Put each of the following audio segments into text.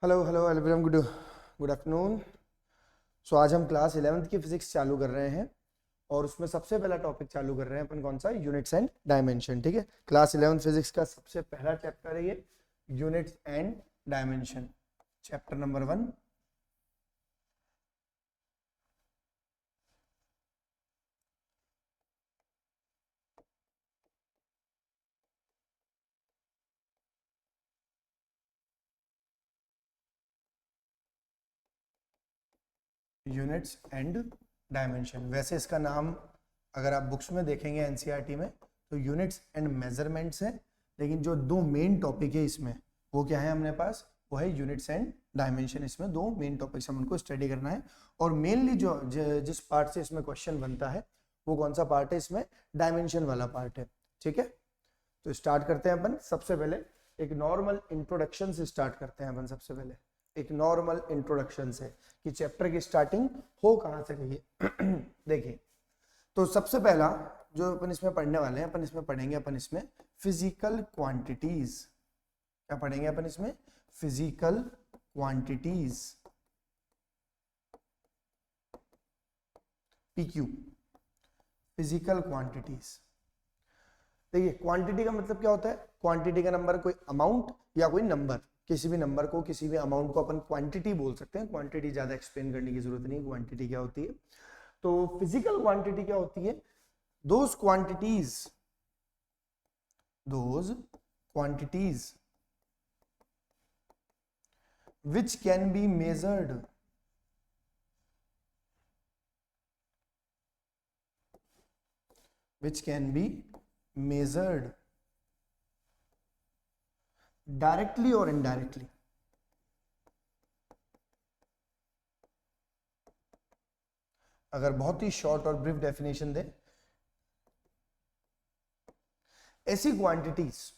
Hello hello everyone, good afternoon. So आज हम class 11th की फिजिक्स चालू कर रहे हैं और उसमें सबसे पहला टॉपिक चालू कर रहे हैं अपन कौन सा, यूनिट्स एंड डायमेंशन। ठीक है, क्लास 11th फिजिक्स का सबसे पहला चैप्टर है ये units and dimension, chapter number 1। Units and dimension, वैसे इसका नाम अगर आप बुक्स में देखेंगे एनसीईआरटी में तो यूनिट्स एंड मेजरमेंट्स है, लेकिन जो दो मेन टॉपिक है इसमें वो क्या है अपने पास, वो है यूनिट्स एंड डायमेंशन। इसमें दो मेन टॉपिक्स हम उनको स्टडी करना है और मेनली जो जिस पार्ट से इसमें क्वेश्चन बनता है वो कौन सा पार्ट है, इसमें डायमेंशन वाला पार्ट है। ठीक है, तो स्टार्ट करते हैं अपन। सबसे पहले एक नॉर्मल इंट्रोडक्शन से स्टार्ट करते हैं अपन। सबसे पहले एक नॉर्मल इंट्रोडक्शन से कि चैप्टर की स्टार्टिंग हो कहां से रही है। देखिए, तो सबसे पहला जो अपन इसमें पढ़ने वाले हैं, अपन इसमें पढ़ेंगे अपन इसमें फिजिकल क्वांटिटीज। क्या पढ़ेंगे अपन इसमें? Physical quantities, PQ, physical quantities. देखिए, क्वांटिटी का मतलब क्या होता है? क्वांटिटी का नंबर कोई अमाउंट या कोई नंबर, किसी भी नंबर को, किसी भी अमाउंट को अपन क्वांटिटी बोल सकते हैं। क्वांटिटी ज्यादा एक्सप्लेन करने की जरूरत नहीं, क्वांटिटी क्या होती है। तो फिजिकल क्वांटिटी क्या होती है? Those quantities which can be measured directly or indirectly। अगर बहुत ही शॉर्ट और ब्रीफ डेफिनेशन दे, ऐसी क्वांटिटीज,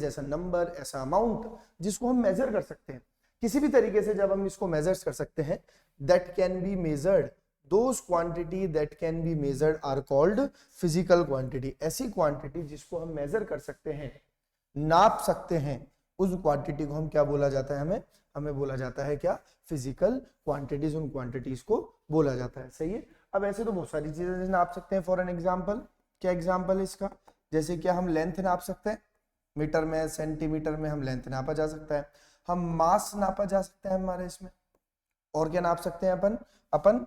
ऐसा नंबर, ऐसा अमाउंट जिसको हम मेजर कर सकते हैं किसी भी तरीके से। जब हम इसको मेजर कर सकते हैं, that can be measured, those quantity that can be measured are called physical quantity. ऐसी क्वांटिटी जिसको हम मेजर कर सकते हैं, नाप सकते हैं, उस क्वांटिटी को हम क्या बोला जाता है? हमें बोला जाता है क्या? Physical quantities. उन क्वांटिटीज को बोला जाता है। सही है। अब ऐसे तो बहुत सारी चीजें नाप सकते हैं। फॉर एन एग्जाम्पल, क्या एग्जाम्पल है इसका? जैसे क्या हम लेंथ नाप सकते हैं, मीटर में, सेंटीमीटर में हम लेंथ नापा जा सकता है। हम मास नापा जा सकता है हमारे इसमें। और क्या नाप सकते हैं अपन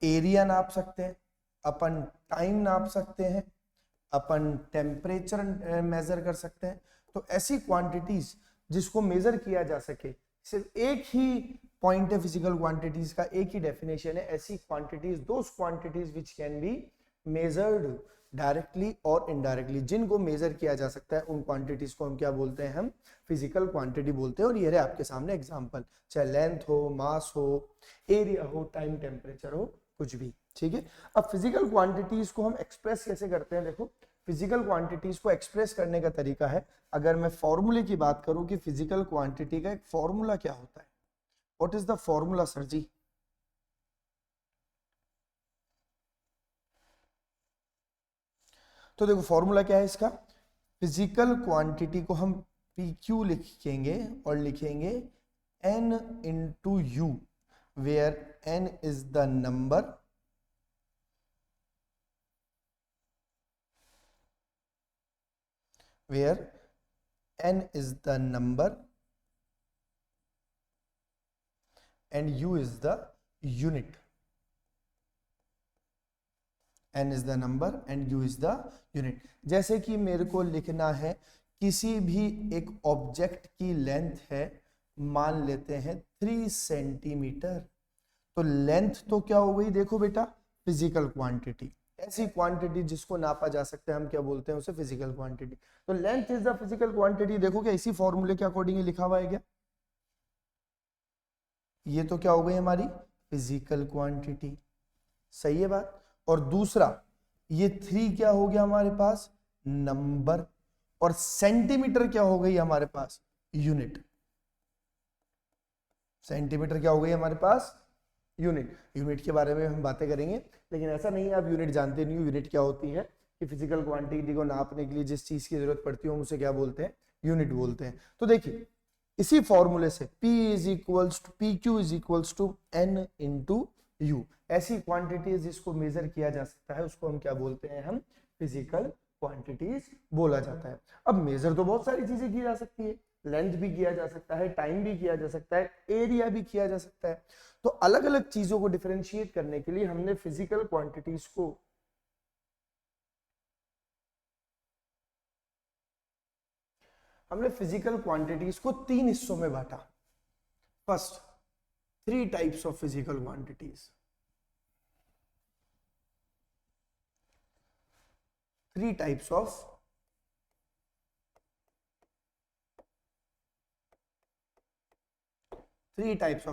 एरिया नाप सकते हैं, अपन टाइम नाप सकते हैं, अपन टेम्परेचर मेजर कर सकते हैं। तो ऐसी क्वांटिटीज जिसको मेजर किया जा सके, सिर्फ एक ही पॉइंट है फिजिकल क्वांटिटीज का, एक ही डेफिनेशन है। ऐसी quantities, those quantities which can be measured directly और इनडायरेक्टली, जिनको मेजर किया जा सकता है, उन क्वांटिटीज को हम क्या बोलते हैं? हम फिजिकल क्वांटिटी बोलते हैं। और ये है आपके सामने एग्जांपल, चाहे लेंथ हो, मास हो, एरिया हो, टाइम, टेम्परेचर हो, कुछ भी। ठीक है। अब फिजिकल क्वांटिटीज को हम एक्सप्रेस कैसे करते हैं? देखो, फिजिकल क्वांटिटीज को एक्सप्रेस करने का तरीका है, अगर मैं फॉर्मूले की बात करूं कि फिजिकल क्वांटिटी का एक फॉर्मूला क्या होता है, what is the formula sir ji? तो देखो, फॉर्मूला क्या है इसका? फिजिकल क्वांटिटी को हम PQ लिखेंगे और लिखेंगे N into U, where N is the number, where N is the number and U is the unit। N is the number and U is the unit। जैसे कि मेरे को लिखना है किसी भी एक ऑब्जेक्ट की लेंथ है, मान लेते हैं 3 सेंटीमीटर। तो लेंथ तो क्या हो गई? देखो बेटा, फिजिकल क्वांटिटी। ऐसी क्वांटिटी जिसको नापा जा सकता है, हम क्या बोलते हैं उसे? Physical quantity. तो length is the physical quantity. देखो, क्या इसी फॉर्मूले के अकॉर्डिंग लिखा हुआ है क्या? ये तो क्या हो गई हमारी फिजिकल क्वांटिटी। सही है बात। और दूसरा, ये 3 क्या हो गया हमारे पास? नंबर। और सेंटीमीटर क्या हो गई हमारे पास? यूनिट। सेंटीमीटर क्या हो गई हमारे पास? यूनिट। यूनिट के बारे में हम बातें करेंगे, लेकिन ऐसा नहीं है आप यूनिट जानते नहीं हो। यूनिट क्या होती है कि फिजिकल क्वांटिटी को नापने के लिए जिस चीज की जरूरत पड़ती है हम उसे क्या बोलते हैं? यूनिट बोलते हैं। तो देखिए, इसी फॉर्मूले से P is equals to PQ is equals to N into U, ऐसी क्वांटिटीज जिसको मेजर किया जा सकता है उसको हम क्या बोलते हैं, हम फिजिकल क्वांटिटीज बोला जाता है। अब मेजर तो बहुत सारी चीजें की जा सकती है, लेंथ भी किया जा सकता है, टाइम भी किया जा सकता है, एरिया भी किया जा सकता है। तो अलग अलग चीजों को डिफरेंशिएट करने के लिए हमने फिजिकल क्वांटिटीज को तीन हिस्सों में बांटा। First, 3 types of physical quantities, 3 types of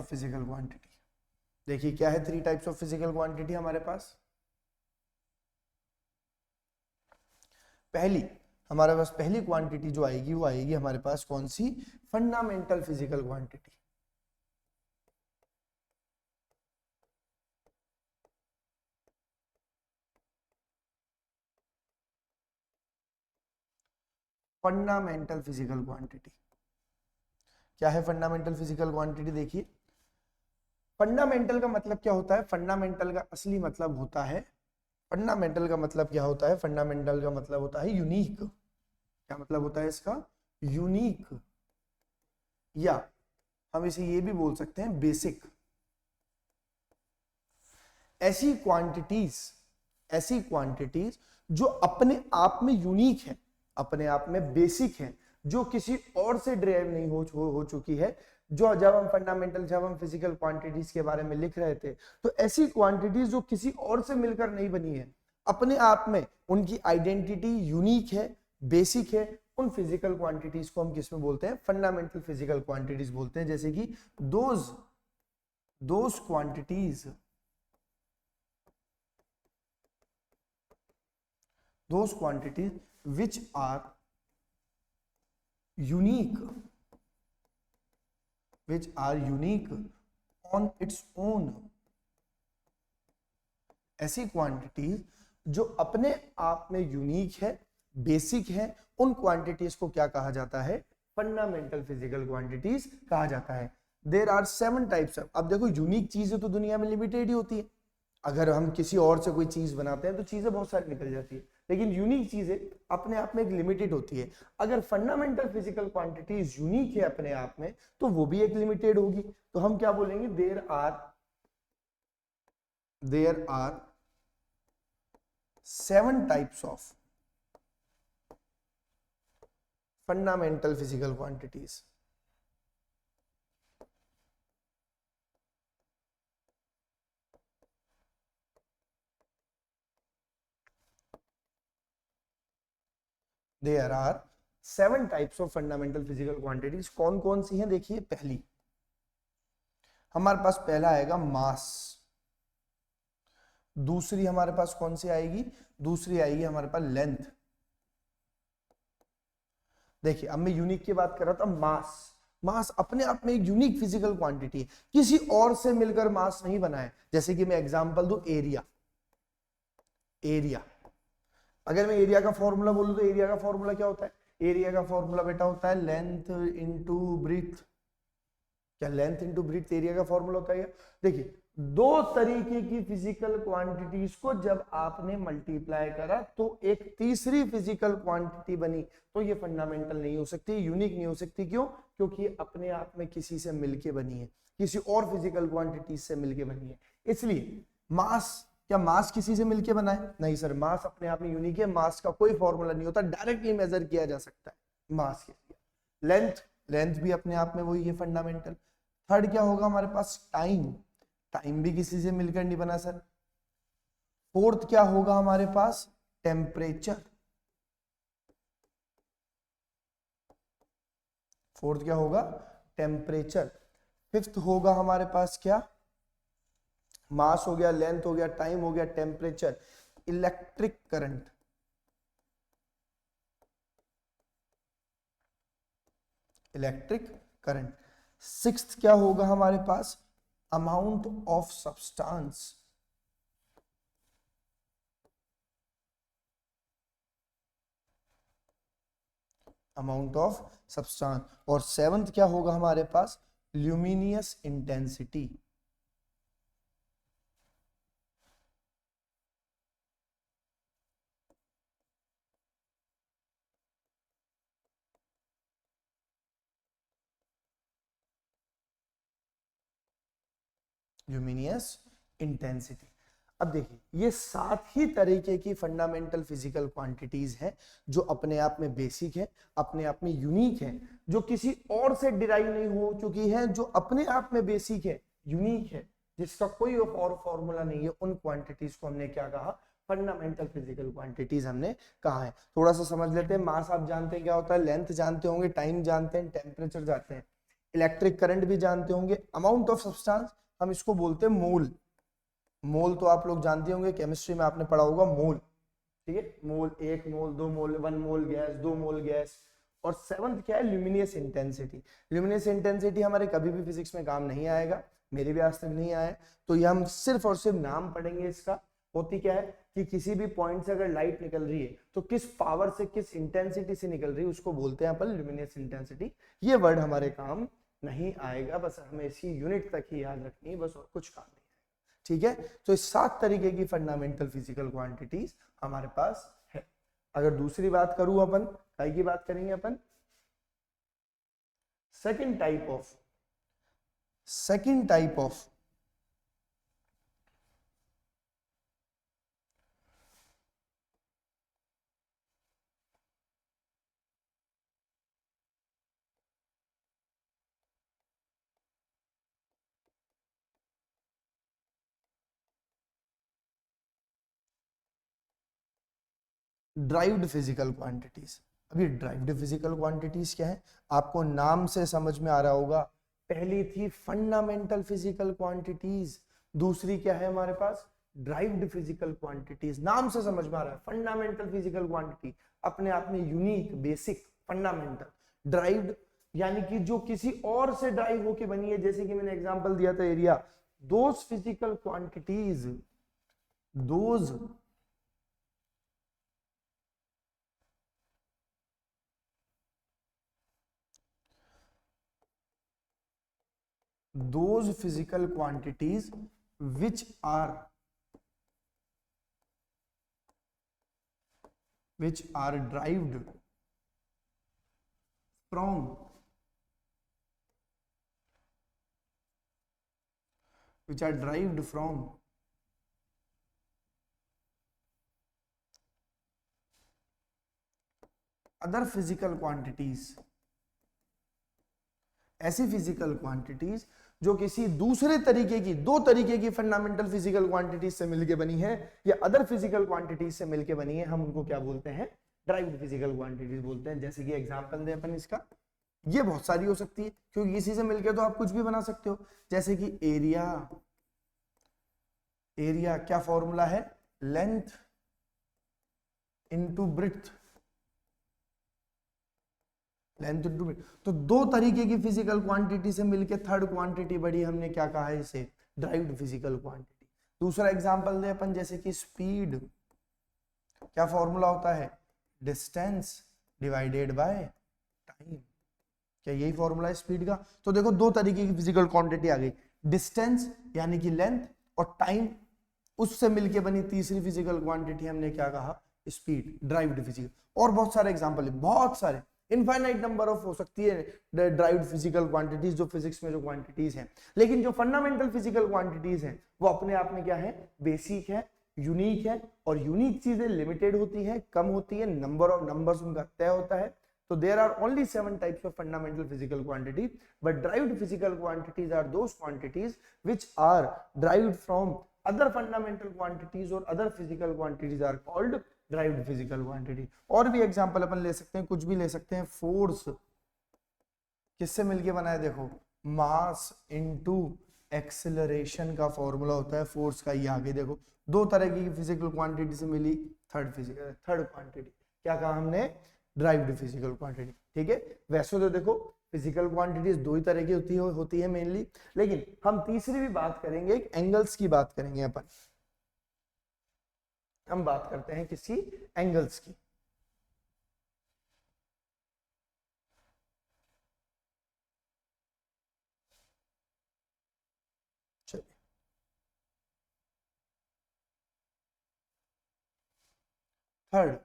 physical quantity. देखिए क्या है 3 टाइप्स ऑफ फिजिकल क्वांटिटी हमारे पास। हमारे पास पहली क्वांटिटी जो आएगी वो आएगी हमारे पास कौन सी, fundamental physical quantity. Fundamental physical quantity क्या है? फंडामेंटल फिजिकल क्वांटिटी देखिए, फंडामेंटल का मतलब क्या होता है? फंडामेंटल का असली मतलब होता है, फंडामेंटल का मतलब क्या होता है? फंडामेंटल का मतलब होता है यूनिक। क्या मतलब होता है इसका? यूनिक, या हम इसे ये भी बोल सकते हैं बेसिक। ऐसी क्वांटिटीज जो अपने आप में यूनिक है, अपने आप में बेसिक है, जो किसी और से ड्राइव नहीं हो चुकी है। जो जब हम फिजिकल क्वांटिटीज के बारे में लिख रहे थे, तो ऐसी क्वांटिटीज जो किसी और से मिलकर नहीं बनी है, अपने आप में उनकी आइडेंटिटी यूनिक है, बेसिक है, उन फिजिकल क्वांटिटीज को हम किस में बोलते हैं? फंडामेंटल फिजिकल क्वांटिटीज बोलते हैं। जैसे कि those quantities which are unique on its own। ऐसी क्वांटिटीज जो अपने आप में यूनिक है, बेसिक है, उन क्वांटिटीज को क्या कहा जाता है? फंडामेंटल फिजिकल क्वांटिटीज कहा जाता है। There are 7 types of. अब देखो यूनिक चीजें तो दुनिया में लिमिटेड ही होती है, अगर हम किसी और से कोई चीज बनाते हैं तो चीजें बहुत सारी निकल जाती है, लेकिन यूनिक चीजें अपने आप में एक लिमिटेड होती है। अगर फंडामेंटल फिजिकल क्वांटिटीज यूनिक है अपने आप में, तो वो भी एक लिमिटेड होगी। तो हम क्या बोलेंगे? There are 7 types of fundamental physical quantities. There are 7 types of fundamental physical quantities. कौन कौन सी हैं? देखिए, पहली हमारे पास पहला आएगा मास। दूसरी हमारे पास कौन सी आएगी? दूसरी आएगी हमारे पास लेंथ। देखिए अब मैं यूनिक की बात कर रहा था, मास अपने आप में एक यूनिक फिजिकल क्वांटिटी है, किसी और से मिलकर मास नहीं बना है। जैसे कि मैं एग्जांपल दूं, एरिया। अगर मैं एरिया का फॉर्मूला बोलूं तो एरिया का फॉर्मूला क्या होता है? एरिया का फॉर्मूला बेटा होता है लेंथ इंटू ब्रीथ। क्या लेंथ इंटू ब्रीथ एरिया का फॉर्मूला होता है? देखिए, 2 तरीके की फिजिकल क्वांटिटीज को जब आपने मल्टीप्लाई करा तो एक तीसरी फिजिकल क्वांटिटी बनी, तो ये फंडामेंटल नहीं हो सकती, यूनिक नहीं हो सकती। क्यों? क्योंकि अपने आप में किसी से मिलके बनी है, किसी और फिजिकल क्वांटिटीज से मिलके बनी है। इसलिए क्या मास किसी से मिलके बना है? नहीं सर, मास अपने आप में यूनिक है, मास का कोई फॉर्मूला नहीं होता, डायरेक्टली मेजर किया जा सकता है मास के लिए। लेंथ भी अपने आप में वही है, फंडामेंटल। थर्ड क्या होगा हमारे पास? टाइम भी किसी से मिलकर नहीं बना सर। फोर्थ क्या होगा हमारे पास? टेम्परेचर। फोर्थ क्या होगा? टेम्परेचर। फिफ्थ होगा हमारे पास क्या? मास हो गया, लेंथ हो गया, टाइम हो गया, टेम्परेचर। Electric current. सिक्स्थ क्या होगा हमारे पास? Amount of substance. Amount of substance. और सेवंथ क्या होगा हमारे पास, ल्यूमिनियस इंटेंसिटी। Luminous intensity. अब देखिए ये 7 ही तरीके की फंडामेंटल फिजिकल क्वांटिटीज हैं जो अपने आप में बेसिक है, अपने आप में यूनिक है, जो किसी और से डिराइव नहीं हो चुकी है, जो अपने आप में बेसिक है, यूनिक है, जिसका कोई और फॉर्मूला नहीं है। उन क्वांटिटीज को हमने क्या कहा, फंडामेंटल फिजिकल क्वांटिटीज हमने कहा है। थोड़ा सा समझ लेते हैं। मास आप जानते हैं क्या होता है, लेंथ जानते होंगे, टाइम जानते हैं, टेम्परेचर जानते हैं, इलेक्ट्रिक करंट भी जानते होंगे। अमाउंट ऑफ सब्सटेंस हम इसको बोलते हैं मोल। मोल तो आप लोग जानते होंगे, केमिस्ट्री में आपने पढ़ा होगा मोल, ठीक है। मोल, 1 मोल, 2 मोल, 1 मोल गैस, 2 मोल गैस। और सेवंथ क्या है, ल्यूमिनियस इंटेंसिटी। ल्यूमिनियस इंटेंसिटी हमारे कभी भी फिजिक्स में काम नहीं आएगा, मेरे भी आज तक नहीं आया, तो ये हम सिर्फ और सिर्फ नाम पढ़ेंगे इसका। होती क्या है कि किसी भी पॉइंट से अगर लाइट निकल रही है तो किस पावर से, किस इंटेंसिटी से निकल रही है, उसको बोलते हैं अपन ल्यूमिनियस इंटेंसिटी। ये वर्ड हमारे काम नहीं आएगा, बस हमें इसकी यूनिट तक ही याद रखनी है, बस और कुछ काम नहीं। ठीक है, तो इस 7 तरीके की फंडामेंटल फिजिकल क्वांटिटीज हमारे पास है। अगर दूसरी बात करूं अपन, काय की बात करेंगे अपन, second type of derived physical quantities. अभी ड्राइव्ड फिजिकल क्वांटिटीज क्या है, आपको नाम से समझ में आ रहा होगा। पहली थी फंडामेंटल फिजिकल क्वांटिटीज, दूसरी क्या है हमारे पास, ड्राइव्ड फिजिकल क्वांटिटीज। नाम से समझ में आ रहा है, फंडामेंटल फिजिकल क्वांटिटी अपने आप में यूनिक, बेसिक, फंडामेंटल। ड्राइव्ड यानी कि जो किसी और से ड्राइव होके बनी है, जैसे कि मैंने एग्जांपल दिया था area. Those physical quantities, those physical quantities which are derived from other physical quantities। ऐसी फिजिकल क्वांटिटीज जो किसी दूसरे तरीके की, 2 तरीके की फंडामेंटल फिजिकल क्वांटिटीज से मिलके बनी है या अदर फिजिकल क्वांटिटीज से मिलके बनी है, हम उनको क्या बोलते हैं, ड्राइव्ड फिजिकल क्वांटिटीज बोलते हैं। जैसे कि एग्जांपल दें अपन इसका, ये बहुत सारी हो सकती है क्योंकि इसी से मिलके तो आप कुछ भी बना सकते हो। जैसे कि एरिया क्या फॉर्मूला है, length into breadth, length into breadth. तो 2 तरीके की फिजिकल क्वांटिटी से मिलके थर्ड क्वांटिटी बड़ी, हमने क्या कहा है इसे, ड्राइव्ड फिजिकल क्वांटिटी। दूसरा एग्जांपल दे अपन, जैसे कि स्पीड, क्या फॉर्मूला होता है, डिस्टेंस डिवाइडेड बाय टाइम। क्या यही फॉर्मूला है स्पीड का। तो देखो 2 तरीके की फिजिकल क्वांटिटी आ गई, डिस्टेंस यानी कि लेंथ, और टाइम, उससे मिलके बनी तीसरी फिजिकल क्वांटिटी हमने क्या कहा, स्पीड, ड्राइव्ड फिजिकल। और बहुत सारे एग्जांपल है, बहुत सारे, इनफाइनाइट नंबर ऑफ हो सकती है ड्राइव्ड फिजिकल क्वांटिटीज जो फिजिक्स में जो क्वांटिटीज हैं। लेकिन जो फंडामेंटल फिजिकल क्वांटिटीज हैं वो अपने आप में क्या है, बेसिक है, यूनिक है। और यूनिक चीजें लिमिटेड होती है, कम होती है, नंबर ऑफ नंबर्स उनका तय होता है। तो there are only 7 types of fundamental physical quantity, but derived physical quantities are those quantities which are derived from other fundamental quantities, और other physical quantities are called derived physical quantity. और भी example अपन ले सकते हैं, कुछ भी ले सकते हैं। फोर्स किससे मिलके बना है, देखो, मास इनटू एक्सेलरेशन का फॉर्मूला होता है फोर्स का। ये आगे देखो 2 तरह की फिजिकल क्वांटिटी से मिली थर्ड क्वांटिटी, क्या कहा हमने, ड्राइव्ड फिजिकल क्वांटिटी। ठीक है, वैसे तो देखो फिजिकल क्वांटिटीज 2 ही तरह की होती है मेनली, लेकिन हम तीसरी भी बात करेंगे, एंगल्स की बात करेंगे अपन। हम बात करते हैं किसी एंगल्स की। Third,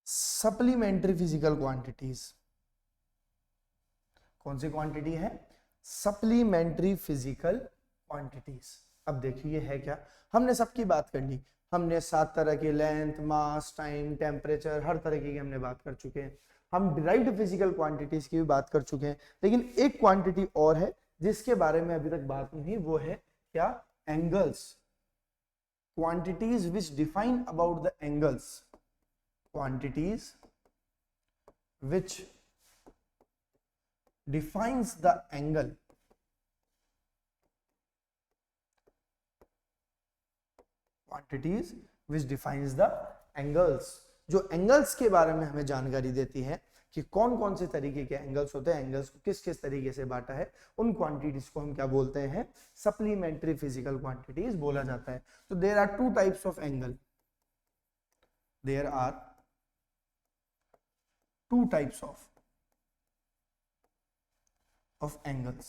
supplementary physical quantities. कौन सी क्वांटिटी है? Supplementary physical quantities. अब देखिए है क्या, हमने सबकी बात कर ली, हमने 7 तरह के लेंथ, मास, टाइम, टेम्परेचर, हर तरह की हमने बात कर चुके हैं। हम डिराइव्ड फिजिकल क्वांटिटीज की भी बात कर चुके हैं, लेकिन एक क्वांटिटी और है जिसके बारे में अभी तक बात नहीं, वो है क्या? Angles. Quantities which define about the angles, quantities which defines the angle, quantities which defines the angles, जो एंगल्स के बारे में हमें जानकारी देती है कि कौन कौन से तरीके के एंगल्स होते हैं, एंगल्स को किस किस तरीके से बांटा है, उन क्वांटिटीज को हम क्या बोलते हैं? सप्लीमेंट्री फिजिकल क्वांटिटीज बोला जाता है। तो there are 2 types of angle, there are 2 types of angles.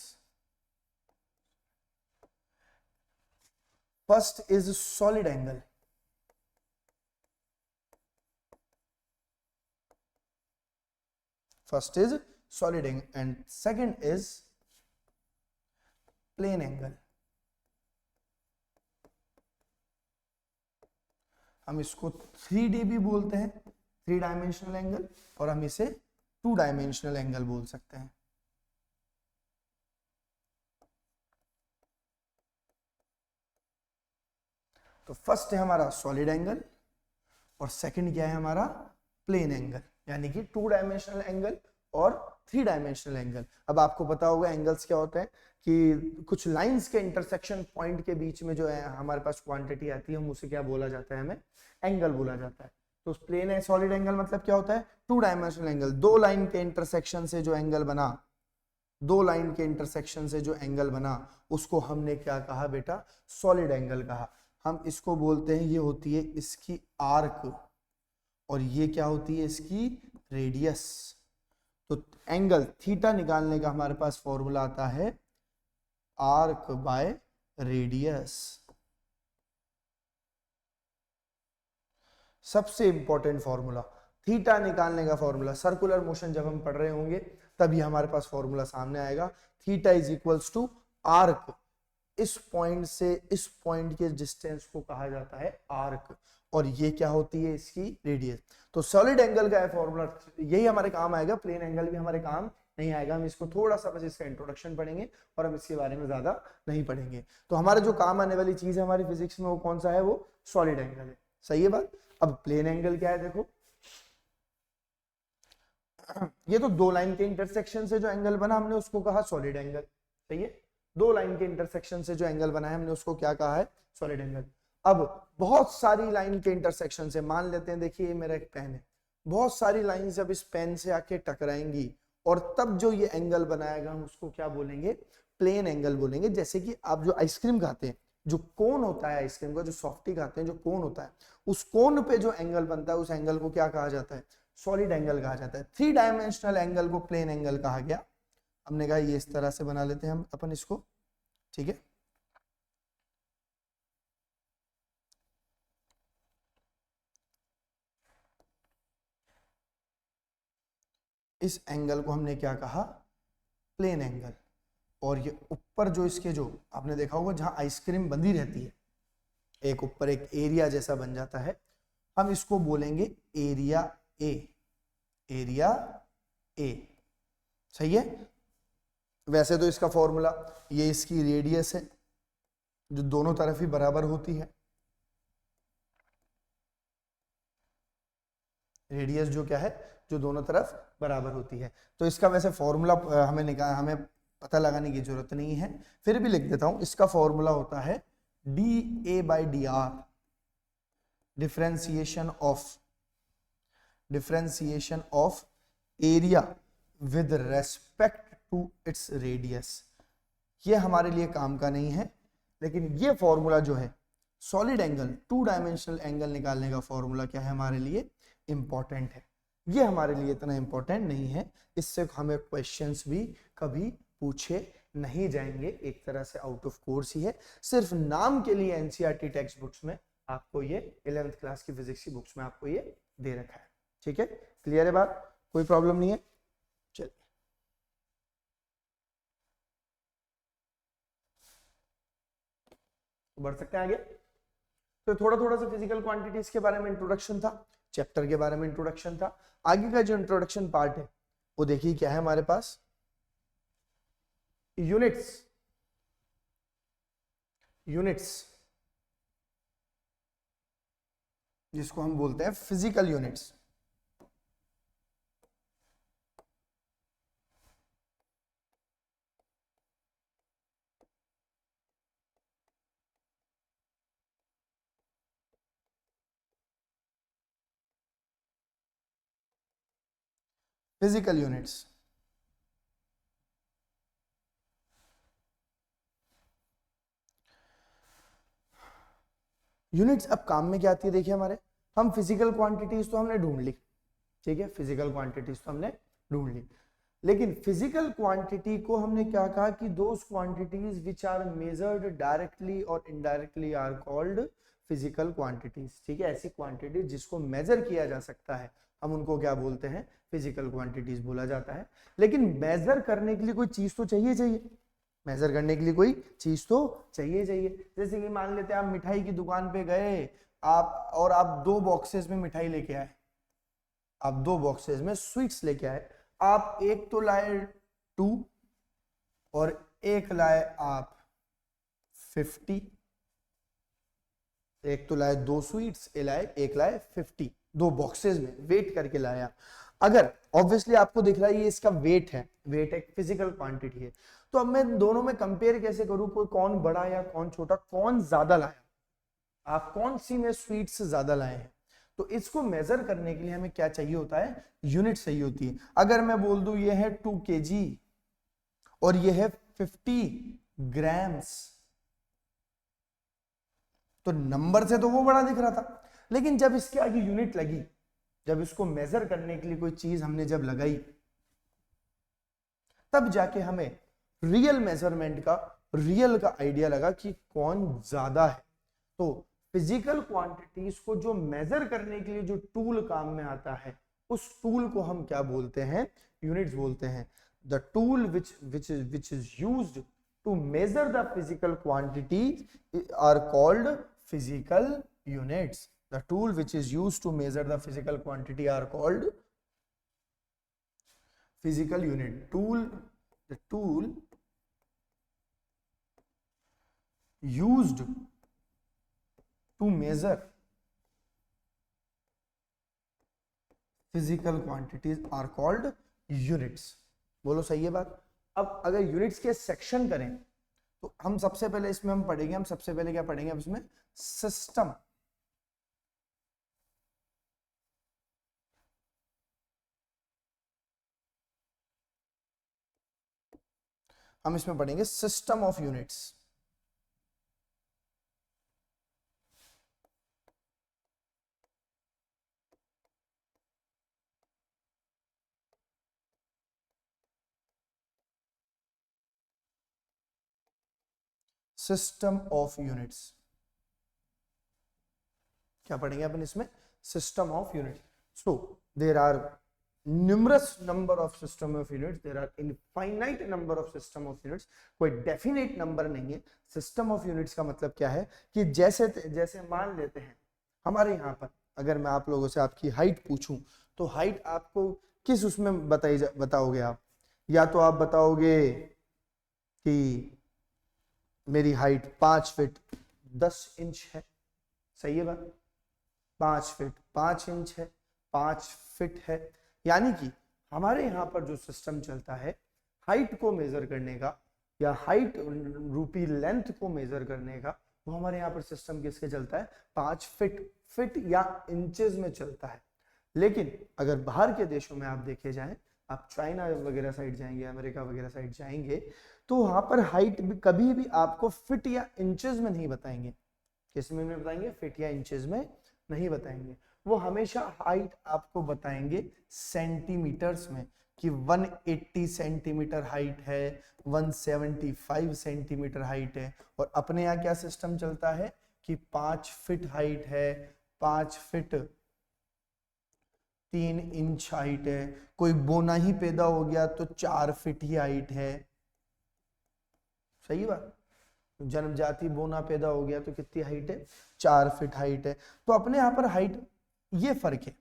First is solid angle. First is solid angle and second is plane angle. हम इसको 3D भी बोलते हैं, 3 डायमेंशनल एंगल, और हम इसे 2 डायमेंशनल एंगल बोल सकते हैं। तो फर्स्ट है हमारा सॉलिड एंगल और सेकंड क्या है हमारा? प्लेन एंगल, यानी कि 2 डायमेंशनल एंगल और 3 डायमेंशनल एंगल। अब आपको पता होगा एंगल्स क्या होते हैं कि कुछ लाइंस के इंटरसेक्शन पॉइंट के बीच में जो है हमारे पास क्वांटिटी आती है, हम उसे क्या बोला जाता है? हमें एंगल बोला जाता है। तो प्लेन है सॉलिड एंगल मतलब क्या होता है? 2 डायमेंशनल एंगल, 2 लाइन के इंटरसेक्शन से जो एंगल बना, 2 लाइन के इंटरसेक्शन से जो एंगल बना, उसको हमने क्या कहा बेटा? सॉलिड एंगल कहा। हम इसको बोलते हैं, ये होती है इसकी आर्क और ये क्या होती है? इसकी रेडियस। तो एंगल थीटा निकालने का हमारे पास फॉर्मूला आता है आर्क बाय रेडियस। सबसे इंपॉर्टेंट फॉर्मूला थीटा निकालने का फॉर्मूला, सर्कुलर मोशन जब हम पढ़ रहे होंगे तभी हमारे पास फॉर्मूला सामने आएगा। Theta is equals to arc, इस पॉइंट से इस पॉइंट के डिस्टेंस को कहा जाता है आर्क, और ये क्या होती है? इसकी रेडियस। तो सॉलिड एंगल का फॉर्मूला यही हमारे काम आएगा, प्लेन एंगल भी हमारे काम नहीं आएगा। हम इसको थोड़ा सा बस इसका इंट्रोडक्शन पढ़ेंगे और हम इसके बारे में ज्यादा नहीं पढ़ेंगे। तो हमारे जो काम आने वाली चीज है हमारी फिजिक्स में, वो कौन सा है? वो सॉलिड एंगल है। सही है बात? अब प्लेन एंगल क्या है? देखो, ये तो 2 लाइन के इंटरसेक्शन से जो एंगल बना हमने उसको कहा सॉलिड एंगल। सही है? 2 लाइन के इंटरसेक्शन से जो एंगल बना है हमने उसको क्या कहा है? Solid angle. अब बहुत सारी लाइन के इंटरसेक्शन से, मान लेते हैं, देखिए ये मेरा एक पेन है, बहुत सारी लाइन जब इस पेन से आके टकराएंगी और तब जो ये एंगल बनाएगा हम उसको क्या बोलेंगे? प्लेन एंगल बोलेंगे। जैसे कि आप जो आइसक्रीम खाते हैं, जो कोन होता है आइसक्रीम का, जो सॉफ्टी खाते हैं, जो कोन होता है, उस कोन पे जो एंगल बनता है उस एंगल को क्या कहा जाता है? सॉलिड एंगल कहा जाता है। 3 डायमेंशनल एंगल को प्लेन एंगल कहा गया। हमने कहा ये इस तरह से बना लेते हैं हम अपन इसको, ठीक है? इस एंगल को हमने क्या कहा? Plane angle. और ये ऊपर जो इसके, जो आपने देखा होगा जहां आइसक्रीम बंधी रहती है, एक ऊपर एक एरिया जैसा बन जाता है, हम इसको बोलेंगे एरिया ए। एरिया ए, सही है? वैसे तो इसका फॉर्मूला, ये इसकी रेडियस है जो दोनों तरफ ही बराबर होती है। रेडियस जो क्या है? जो दोनों तरफ बराबर होती है। तो इसका वैसे फॉर्मूला हमें पता लगाने की जरूरत नहीं है, फिर भी लिख देता हूं। इसका फॉर्मूला होता है D A by D R, differentiation of area with respect to its radius. ये हमारे लिए काम का नहीं है, लेकिन ये फॉर्मूला जो है सॉलिड एंगल, 2 डायमेंशनल एंगल निकालने का फॉर्मूला क्या है हमारे लिए इंपॉर्टेंट है। ये हमारे लिए इतना इंपॉर्टेंट नहीं है, इससे हमें क्वेश्चंस भी कभी पूछे नहीं जाएंगे, एक तरह से आउट ऑफ कोर्स ही है, सिर्फ नाम के लिए एनसीईआरटी टेक्स्ट बुक्स में आपको ये 11th क्लास की फिजिक्स की बुक्स में आपको ये दे रखा है। ठीक है, क्लियर है बात, कोई प्रॉब्लम नहीं है। चलिए बढ़ सकते हैं आगे। तो थोड़ा थोड़ा सा फिजिकल क्वांटिटीज के बारे में इंट्रोडक्शन था, चैप्टर के बारे में इंट्रोडक्शन था। आगे का जो इंट्रोडक्शन पार्ट है वो देखिए क्या है हमारे पास, यूनिट्स। यूनिट्स जिसको हम बोलते हैं physical units. Physical units, units अब काम में क्या आती है देखिए हमारे, हम फिजिकल क्वांटिटीज तो हमने ढूंढ ली, ठीक है, फिजिकल क्वांटिटीज तो हमने ढूंढ ली, लेकिन फिजिकल क्वांटिटी को हमने क्या कहा कि those quantities which are measured directly और indirectly are called physical quantities. ठीक है, ऐसी क्वांटिटी जिसको मेजर किया जा सकता है हम उनको क्या बोलते हैं, फिजिकल क्वांटिटीज बोला जाता है। लेकिन मेजर करने के लिए कोई चीज तो चाहिए, मेजर करने के लिए कोई चीज तो चाहिए। जैसे कि मान लेते हैं आप मिठाई की दुकान पे गए, आप 2 बॉक्सेस में मिठाई लेके आए, आप 2 बॉक्सेस में स्वीट्स लेके आए, आप एक तो लाए 2 और एक लाए आप 50, एक तो लाए 2 स्वीट्स, एक लाए 50, 2 बॉक्सेस में वेट करके लाया। अगर ऑब्वियसली आपको दिख रहा है ये इसका वेट है, वेट एक फिजिकल क्वांटिटी है, तो अब मैं दोनों में कंपेयर कैसे करूं, कोई कौन बड़ा या कौन छोटा, कौन ज्यादा लाया, आप कौन सी में स्वीट्स ज्यादा लाए हैं। तो इसको मेजर करने के लिए हमें क्या चाहिए होता है, यूनिट चाहिए होती है। अगर मैं बोल दूं ये है 2 kg और ये है 50 ग्राम्स, तो नंबर से तो वो बड़ा दिख रहा था, लेकिन जब इसके आगे यूनिट लगी, जब इसको मेजर करने के लिए कोई चीज हमने जब लगाई, तब जाके हमें रियल मेजरमेंट का, रियल का आइडिया लगा कि कौन ज्यादा है। तो फिजिकल क्वांटिटीज को जो मेजर करने के लिए जो टूल काम में आता है, उस टूल को हम क्या बोलते हैं, यूनिट्स बोलते हैं। The tool which is used to measure the physical quantities are called physical units. The tool which is used to measure the physical quantity are called physical unit. The tool used to measure physical quantities are called units. बोलो सही है बात। अब अगर units के section करें तो हम सबसे पहले इसमें हम पढ़ेंगे, हम सबसे पहले क्या पढ़ेंगे, अब इसमें सिस्टम। हम इसमें पढ़ेंगे system of units. System of units क्या पढ़ेंगे अपन इसमें, system of units. So there are numerous number of system of units, there are infinite number of system of units, कोई definite number नहीं है। system of units का मतलब क्या है कि जैसे जैसे मान लेते हैं हमारे यहाँ पर, अगर मैं आप लोगों से आपकी हाइट पूछूं तो हाइट आपको किस उसमें बताओगे आप, या तो आप बताओगे कि मेरी हाइट 5 फीट 10 इंच है, सही है बात, 5 फीट 5 इंच है, 5 फीट है। यानी कि हमारे यहाँ पर जो सिस्टम चलता है हाइट को मेजर करने का, या हाइट रूपी लेंथ को मेजर करने का, वो हमारे यहाँ पर सिस्टम किसके चलता है, 5 फीट या इंचेस में चलता है। लेकिन अगर बाहर के देशों में आप देखे जाएं, आप चाइना वगैरह साइड जाएंगे, अमेरिका वगैरह साइड जाएंगे, तो वहां पर हाइट भी कभी भी आपको फीट या इंचेस में नहीं बताएंगे, किस में बताएंगे? फीट या इंचेस में नहीं बताएंगे। वो हमेशा हाइट आपको बताएंगे सेंटीमीटर्स में, कि 180 सेंटीमीटर हाइट है, 175 सेंटीमीटर हाइट है। और अपने यहाँ क्या सिस्टम चलता है कि 5 फीट हाइट है, 5 फीट 3 इंच हाइट है। कोई बोना ही पैदा हो गया तो 4 फीट ही हाइट है। सही बात। जन्म जाति बोना पैदा हो गया तो कितनी हाइट है? 4 फीट हाइट है। तो अपने यहां पर हाइट, ये फर्क है।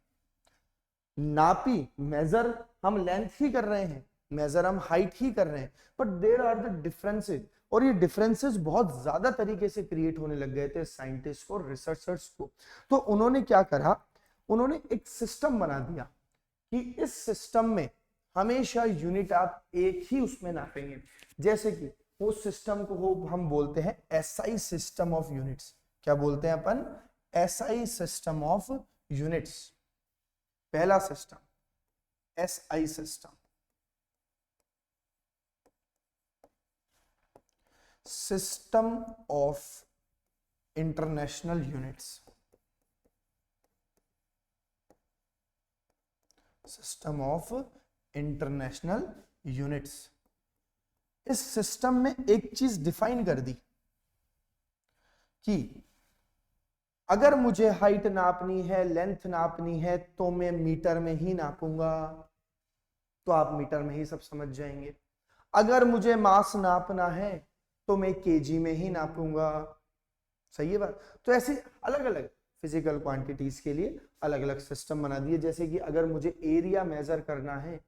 नापी मेजर हम लेंथ ही कर रहे हैं, मेजर हम हाइट ही कर रहे हैं, but there are the differences. और ये डिफरेंसेस बहुत ज्यादा तरीके से क्रिएट होने लग गए थे साइंटिस्ट को, रिसर्चर्स को। तो उन्होंने क्या करा, उन्होंने एक सिस्टम बना दिया कि इस सिस्टम में हमेशा यूनिट आप एक ही उसमें नापेंगे। जैसे कि उस सिस्टम को हम बोलते हैं एसआई सिस्टम ऑफ यूनिट्स। क्या बोलते हैं अपन? SI system of units. पहला system SI system, system of international units. System of international units. इस सिस्टम में एक चीज डिफाइन कर दी कि अगर मुझे हाइट नापनी है, लेंथ नापनी है, तो मैं मीटर में ही नापूंगा। तो आप मीटर में ही सब समझ जाएंगे। अगर मुझे मास नापना है तो मैं केजी में ही नापूंगा। सही है बात। तो ऐसे अलग अलग फिजिकल क्वांटिटीज के लिए अलग अलग सिस्टम बना दिए। जैसे कि अगर मुझे एरिया मेजर करना है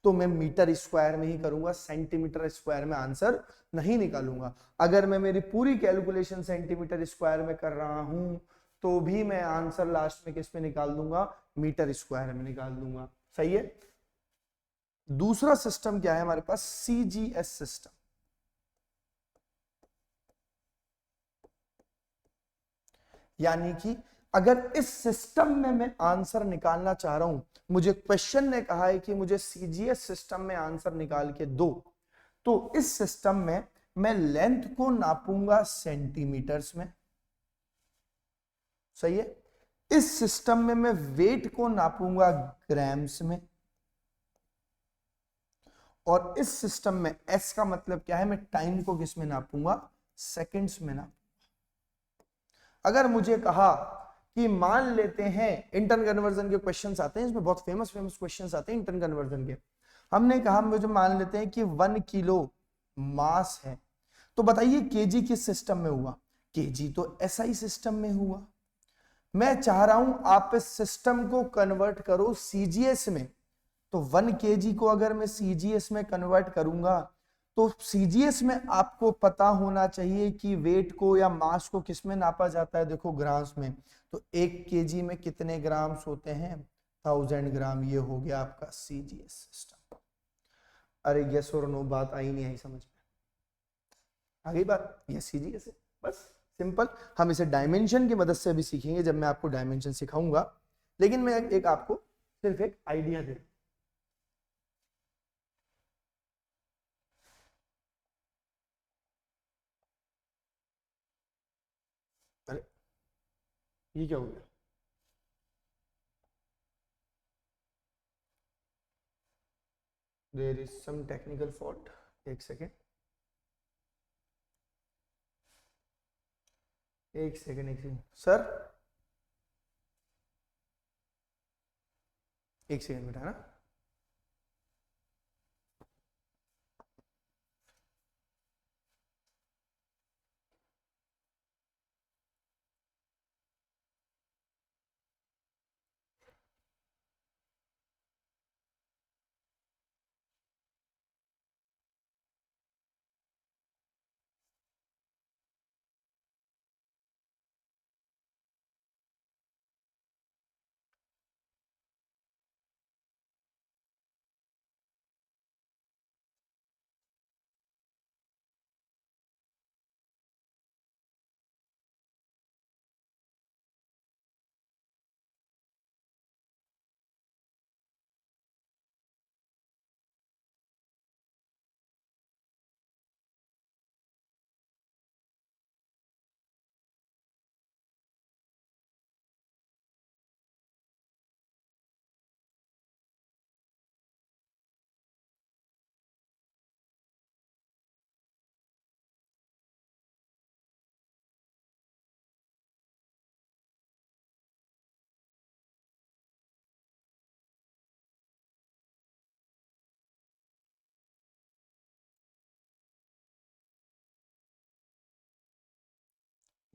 तो मैं मीटर स्क्वायर में ही करूंगा, सेंटीमीटर स्क्वायर में आंसर नहीं निकालूंगा। अगर मैं मेरी पूरी कैलकुलेशन सेंटीमीटर स्क्वायर में कर रहा हूं तो भी मैं आंसर लास्ट में किस में निकाल दूंगा? मीटर स्क्वायर में निकाल दूंगा। सही है। दूसरा सिस्टम क्या है हमारे पास? CGS system. यानी कि अगर इस सिस्टम में मैं आंसर निकालना चाह रहा हूं, मुझे क्वेश्चन ने कहा है कि मुझे सीजीएस सिस्टम में आंसर निकाल के दो, तो इस सिस्टम में मैं लेंथ को नापूंगा सेंटीमीटर्स में। सही है। इस सिस्टम में मैं वेट को नापूंगा ग्राम्स में। और इस सिस्टम में एस का मतलब क्या है? मैं टाइम को किस में नापूंगा? सेकंड्स में नापूंगा। अगर मुझे कहा कि मान लेते हैं, इंटर्न कन्वर्जन के क्वेश्चंस आते हैं, इसमें बहुत फेमस क्वेश्चंस आते हैं इंटर्न कन्वर्जन के। हमने कहा मुझे मान लेते हैं कि 1 किलो मास है, तो बताइए केजी किस सिस्टम में हुआ? केजी तो एसआई सिस्टम में हुआ। मैं चाह रहा हूं आप इस सिस्टम को कन्वर्ट करो सीजीएस में। तो 1 केजी को अगर मैं सीजीएस में कन्वर्ट करूंगा तो सीजीएस में आपको पता होना चाहिए कि वेट को या मास को किस में नापा जाता है? देखो ग्राम्स में। तो 1 केजी में कितने ग्राम्स होते हैं? 1000 ग्राम। ये हो गया आपका सीजीएस सिस्टम। अरे यस और नो बात आई नहीं आई समझ में? आ गई बात? ये सीजीएस है, बस सिंपल। हम इसे डायमेंशन की मदद से भी सीखेंगे जब मैं आपको डायमेंशन सिखाऊंगा, लेकिन मैं एक आपको सिर्फ एक आइडिया दे। अरे ये क्या हो गया? There is some technical fault. एक सेकेंड, एक सेकेंड, एक सेकेंड सर, एक सेकेंड बेटा ना।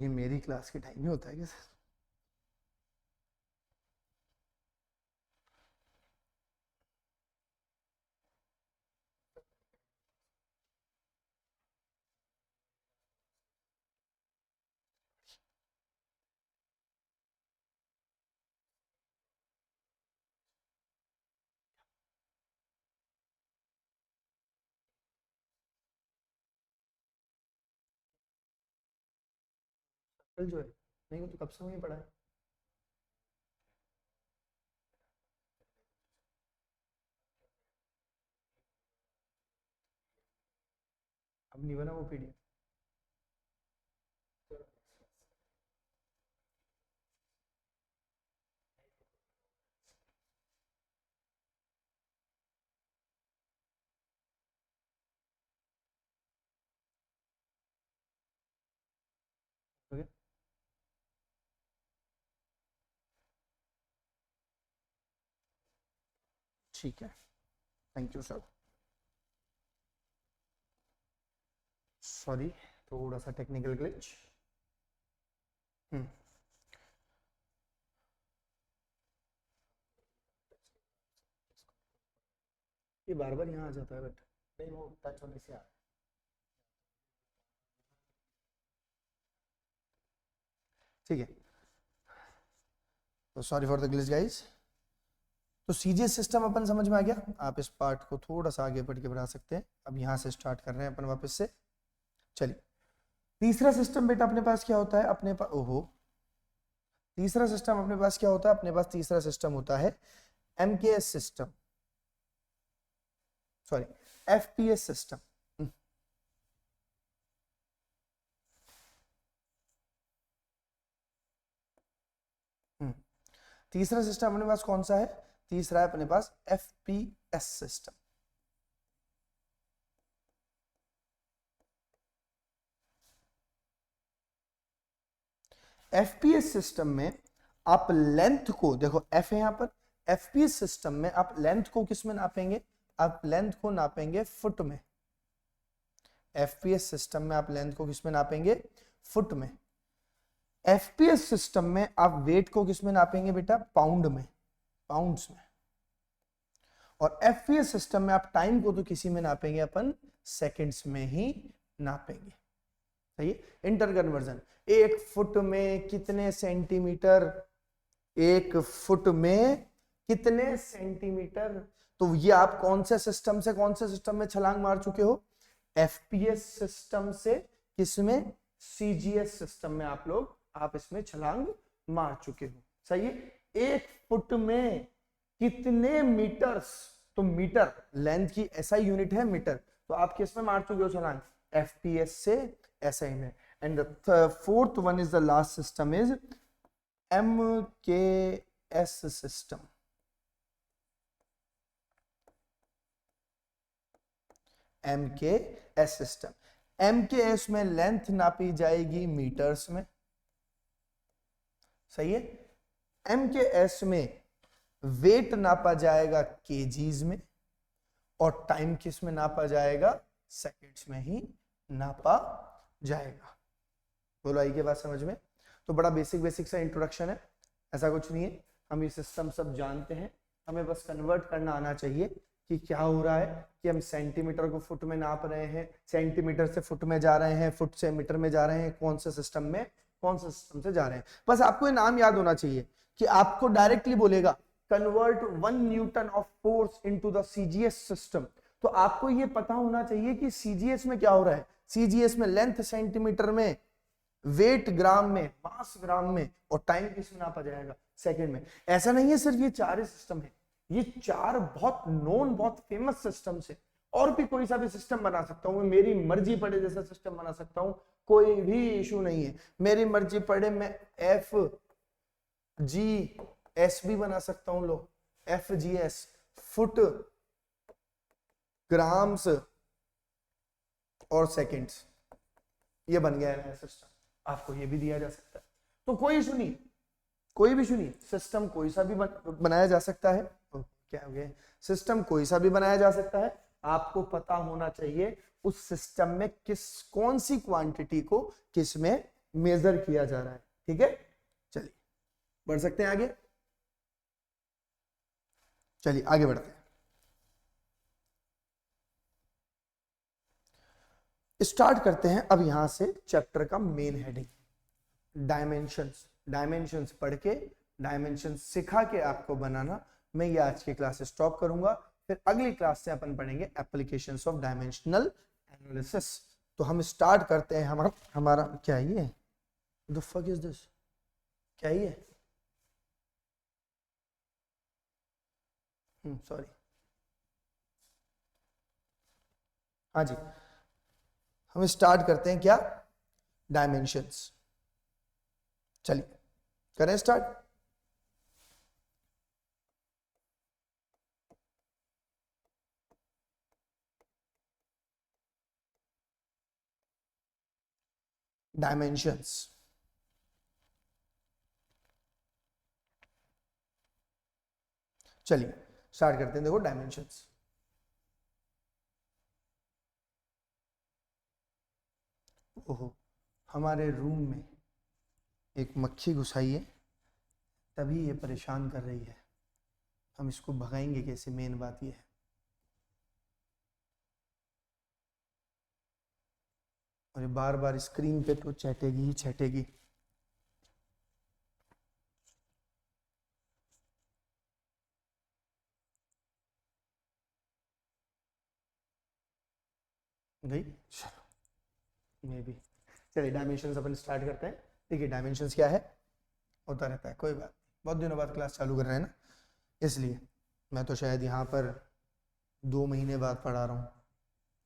ये मेरी क्लास के टाइम ही होता है क्या सर? कल जो है नहीं, वो तो कब से वही पढ़ा है। अब नहीं बना वो पीडीएफ। ओके, ठीक है, थैंक यू सर। सॉरी, थोड़ा सा टेक्निकल ग्लिच। ये बार बार यहाँ आ जाता है बट नहीं, वो टच होने से आ। ठीक है, तो sorry for the glitch guys. तो सीजीएस सिस्टम अपन समझ में आ गया। आप इस पार्ट को थोड़ा सा आगे बढ़ के बढ़ा सकते हैं। अब यहाँ से स्टार्ट कर रहे हैं अपन वापस से। चलिए, तीसरा सिस्टम बेटा अपने पास क्या होता है? अपने पास, ओहो, तीसरा सिस्टम अपने पास क्या होता है? अपने पास तीसरा सिस्टम होता है MKS system, sorry FPS system. तीसरा सिस्टम अपने पास कौन सा है? तीसरा है अपने पास एफपीएस सिस्टम। एफपीएस सिस्टम में आप लेंथ को देखो, एफ है यहां पर। एफपीएस सिस्टम में आप लेंथ को किस में नापेंगे? आप लेंथ को नापेंगे फुट में। एफपीएस सिस्टम में आप लेंथ को किस में नापेंगे? फुट में। एफपीएस सिस्टम में आप वेट को किस में नापेंगे बेटा? पाउंड में, पाउंड्स में। और एफपीएस सिस्टम में आप टाइम को तो किसी में नापेंगे अपन? सेकंड्स में ही नापेंगे। सही है? इंटर कन्वर्जन, एक फुट में कितने सेंटीमीटर, एक फुट में कितने सेंटीमीटर। तो ये आप कौन से सिस्टम से कौन से सिस्टम में छलांग मार चुके हो? एफपीएस सिस्टम से किसमें? सीजीएस सिस्टम में आप इसमें छलांग मार चुके हो। सही है? एक फुट में कितने मीटर्स, तो मीटर लेंथ की ऐसा यूनिट है मीटर, तो आप किस में मार चुके हो छलांग? एफपीएस से एसआई में। And the fourth one is the last system is MKS system. MKS system, MKS में लेंथ नापी जाएगी मीटर्स में। सही है? एमकेएस में वेट नापा जाएगा केजीज में, और टाइम किस में नापा जाएगा? सेकंड्स में ही नापा जाएगा। बोलो आई के बात समझ में? तो बड़ा बेसिक सा इंट्रोडक्शन है, ऐसा कुछ नहीं है। हम ये सिस्टम सब जानते हैं, हमें बस कन्वर्ट करना आना चाहिए कि क्या हो रहा है कि हम सेंटीमीटर को फुट में नाप रहे हैं, सेंटीमीटर से फुट में जा रहे हैं, फुट से मीटर में जा रहे हैं, कौन से सिस्टम में कौन से सिस्टम से जा रहे हैं। बस आपको ये नाम याद होना चाहिए कि आपको डायरेक्टली बोलेगा convert 1 Newton of force into the CGS system. तो आपको ये पता होना चाहिए कि सीजीएस में क्या हो रहा है। सीजीएस में लेंथ सेंटीमीटर में, वेट ग्राम में, मास ग्राम में, और टाइम किसमें नापा जाएगा? सेकंड में। ऐसा नहीं है सिर्फ ये चार ही सिस्टम है, ये चार बहुत नोन, बहुत फेमस सिस्टम है। और भी कोई सा भी सिस्टम बना सकता हूं, मेरी मर्जी पड़े जैसा सिस्टम बना सकता हूं, कोई भी इशू नहीं है। मेरी मर्जी पड़े मैं एफ जी एस भी बना सकता हूं। लो, F G S, foot, grams और सेकंड्स, ये बन गया है सिस्टम। आपको ये भी दिया जा सकता है, तो कोई इशू नहीं, कोई भी इशू नहीं। सिस्टम कोई सा भी बनाया जा सकता है। क्या हो गया? सिस्टम कोई सा भी बनाया जा सकता है। आपको पता होना चाहिए उस सिस्टम में कौन सी क्वांटिटी को किस में मेजर किया जा रहा है। ठीक है, चलिए बढ़ सकते हैं आगे, चलिए आगे बढ़ते हैं। स्टार्ट करते हैं अब यहां से चैप्टर का मेन हेडिंग, डायमेंशंस। डायमेंशंस पढ़ के, डायमेंशंस सिखा के आपको बनाना, मैं ये आज की क्लास स्टॉप करूंगा। फिर अगली क्लास से अपन पढ़ेंगे एप्लीकेशंस ऑफ डायमेंशनल एनालिसिस। तो हम स्टार्ट करते हैं। हमारा क्या है ये, द फक इज दिस, क्या है ये, सॉरी, हाँ जी, हम स्टार्ट करते हैं क्या, डायमेंशंस। चलिए करें स्टार्ट। डायमेंशंस, चलिए स्टार्ट करते हैं। देखो डायमेंशंस, ओहो हमारे रूम में एक मक्खी घुस आई है, तभी ये परेशान कर रही है। हम इसको भगाएंगे कैसे, मेन बात ये है। और ये बार बार स्क्रीन पे तो चैटेगी ही चैटेगी। गई, चलो मे भी। चलिए डायमेंशंस अपन स्टार्ट करते हैं। देखिए डायमेंशंस क्या है, होता रहता है, कोई बात, बहुत दिनों बाद क्लास चालू कर रहे हैं ना, इसलिए मैं तो शायद यहाँ पर 2 महीने बाद पढ़ा रहा हूँ,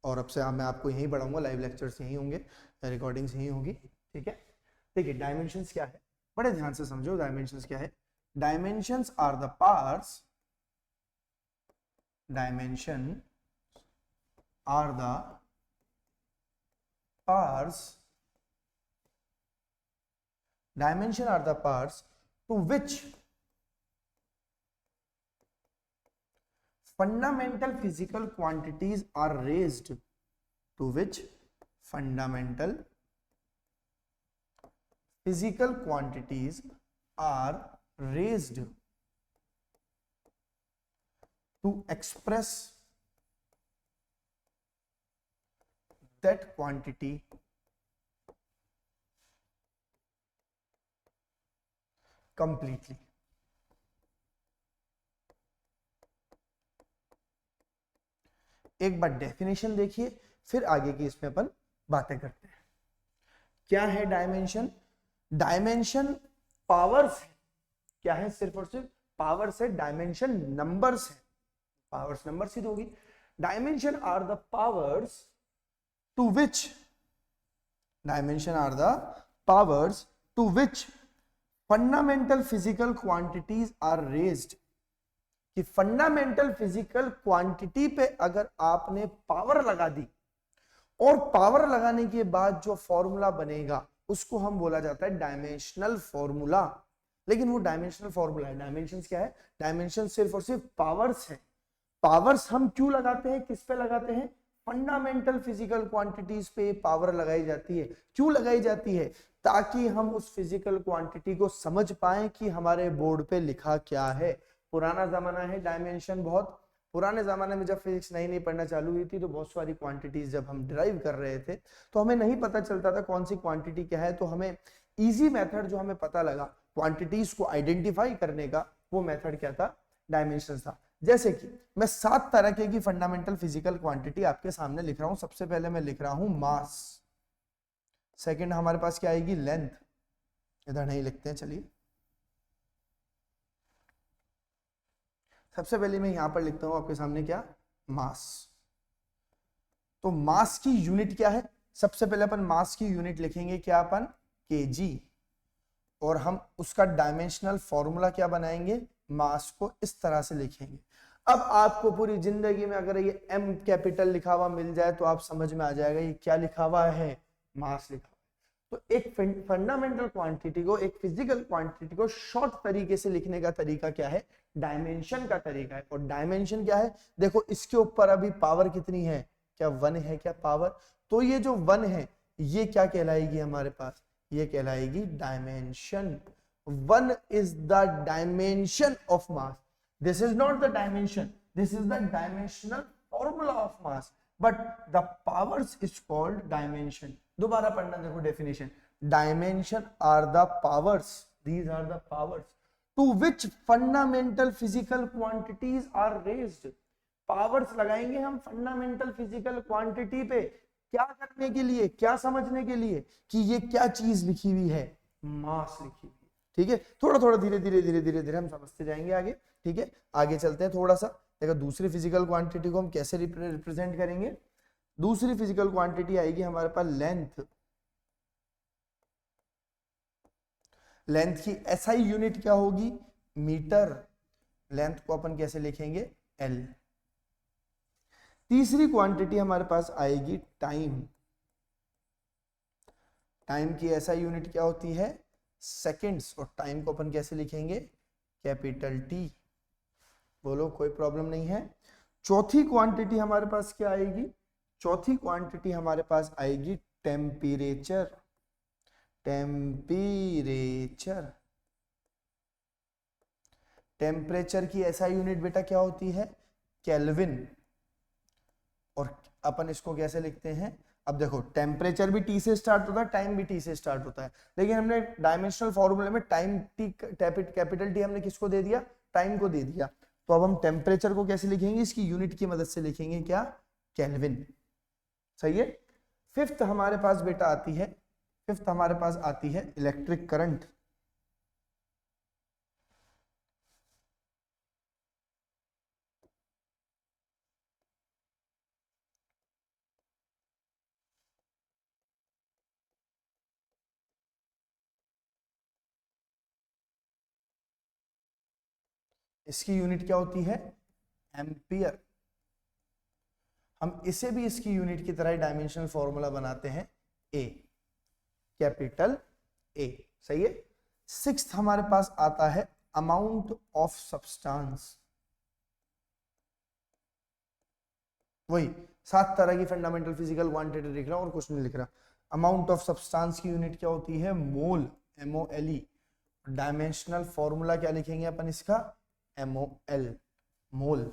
और अब से मैं आपको यहीं पढ़ाऊंगा, लाइव लेक्चर्स यहीं होंगे, रिकॉर्डिंग्स यहीं होगी। ठीक है, देखिए डायमेंशंस क्या है, बड़े ध्यान से समझो डायमेंशंस क्या है। Dimensions are the parts, dimension are the parts, dimension are the parts to which fundamental physical quantities are raised, to which fundamental physical quantities are raised to express that quantity completely। एक बार definition देखिए, फिर आगे की इसमें अपन बातें करते हैं। क्या है डायमेंशन? डायमेंशन पावर्स है। क्या है? सिर्फ और सिर्फ पावर्स है। डायमेंशन नंबर्स है, पावर्स नंबर्स ही होगी। Dimension are the powers to which, dimension are the powers to which fundamental physical quantities are raised। कि फंडामेंटल फिजिकल क्वांटिटी पे अगर आपने पावर लगा दी, और पावर लगाने के बाद जो फॉर्मूला बनेगा उसको हम बोला जाता है डायमेंशनल फॉर्मूला। लेकिन वो डायमेंशनल फॉर्मूला है। डायमेंशंस क्या है? डायमेंशन सिर्फ और सिर्फ पावर्स है। पावर्स हम क्यों लगाते हैं, किस पे लगाते हैं? फंडामेंटल फिजिकल क्वांटिटीज पे पावर लगाई जाती है। क्यों लगाई जाती है? ताकि हम उस फिजिकल क्वांटिटी को समझ पाए कि हमारे बोर्ड पे लिखा क्या है। पुराना जमाना है, डायमेंशन बहुत पुराने जमाने में जब फिजिक्स नई पढ़ना चालू हुई थी तो बहुत सारी क्वांटिटीज जब हम डिराइव कर रहे थे तो हमें नहीं पता चलता था कौन सी क्वांटिटी क्या है। तो हमें इजी मेथड जो हमें पता लगा क्वांटिटीज को आइडेंटिफाई करने का, वो मेथड क्या था? डायमेंशन था। जैसे कि मैं 7 तरह की फंडामेंटल फिजिकल क्वांटिटी आपके सामने लिख रहा हूं। सबसे पहले मैं लिख रहा हूं मास, सेकंड हमारे पास क्या आएगी? लेंथ। इधर नहीं लिखते हैं, चलिए सबसे पहले मैं यहां पर लिखता हूं आपके सामने क्या? मास। तो मास की यूनिट क्या है? सबसे पहले अपन मास की यूनिट लिखेंगे क्या? अपन केजी। और हम उसका डायमेंशनल फॉर्मूला क्या बनाएंगे? मास को इस तरह से लिखेंगे। अब आपको पूरी जिंदगी में अगर ये एम कैपिटल लिखा हुआ मिल जाए तो आप समझ में आ जाएगा ये क्या लिखा हुआ है? मास लिखा हुआ। तो एक फंडामेंटल क्वांटिटी को, एक फिजिकल क्वांटिटी को शॉर्ट तरीके से लिखने का तरीका क्या है? डायमेंशन का तरीका है। और डायमेंशन क्या है? देखो इसके ऊपर अभी पावर कितनी है? क्या 1 है क्या पावर? तो ये जो 1 है ये क्या कहलाएगी हमारे पास? ये कहलाएगी dimension. 1 is the dimension of mass. This is not the dimension, this is the dimensional formula of mass, but the powers is called dimension. दोबारा पढ़ना, देखो definition, dimension are the powers, these are the powers to which fundamental physical quantities are raised. Powers लगाएंगे हम fundamental physical quantity पे, क्या करने के लिए, क्या समझने के लिए कि ये क्या चीज लिखी हुई है, मास लिखी हुई है। ठीक है, थोड़ा थोड़ा धीरे धीरे धीरे धीरे धीरे हम समझते जाएंगे आगे। ठीक है, आगे चलते हैं थोड़ा सा। देखो दूसरी फिजिकल क्वांटिटी को हम कैसे रिप्रेजेंट करेंगे। दूसरी फिजिकल क्वांटिटी आएगी हमारे पास लेंथ। लेंथ की एसआई यूनिट क्या होगी, मीटर। लेंथ को अपन कैसे लिखेंगे, एल। तीसरी क्वांटिटी हमारे पास आएगी टाइम। टाइम की एसआई यूनिट क्या होती है, सेकंड्स, और टाइम को अपन कैसे लिखेंगे, कैपिटल टी। बोलो कोई प्रॉब्लम नहीं है। चौथी क्वांटिटी हमारे पास क्या आएगी, चौथी क्वांटिटी हमारे पास आएगी टेम्परेचर। टेम्परेचर, टेम्परेचर की एसआई यूनिट बेटा क्या होती है, केल्विन। और अपन इसको कैसे लिखते हैं, अब देखो टेम्परेचर भी टी से स्टार्ट होता है, टाइम भी टी से स्टार्ट होता है, लेकिन हमने डायमेंशनल फॉर्मूले में टाइम टी कैपिटल टी हमने किसको दे दिया, टाइम को दे दिया। तो अब हम टेम्परेचर को कैसे लिखेंगे, इसकी यूनिट की मदद से लिखेंगे, क्या, केल्विन। सही है। फिफ्थ हमारे पास बेटा आती है, फिफ्थ हमारे पास आती है इलेक्ट्रिक करंट। इसकी यूनिट क्या होती है, एम्पियर। हम इसे भी इसकी यूनिट की तरह डायमेंशनल फॉर्मूला बनाते हैं, ए, कैपिटल ए। सही है। सिक्स्थ हमारे पास आता है अमाउंट ऑफ सब्सटेंस। वही 7 तरह की फंडामेंटल फिजिकल क्वांटिटी लिख रहा हूं और कुछ नहीं लिख रहा। अमाउंट ऑफ सब्सटेंस की यूनिट क्या होती है, मोल, MOLE। डायमेंशनल फॉर्मूला क्या लिखेंगे अपन इसका, MOL, मोल।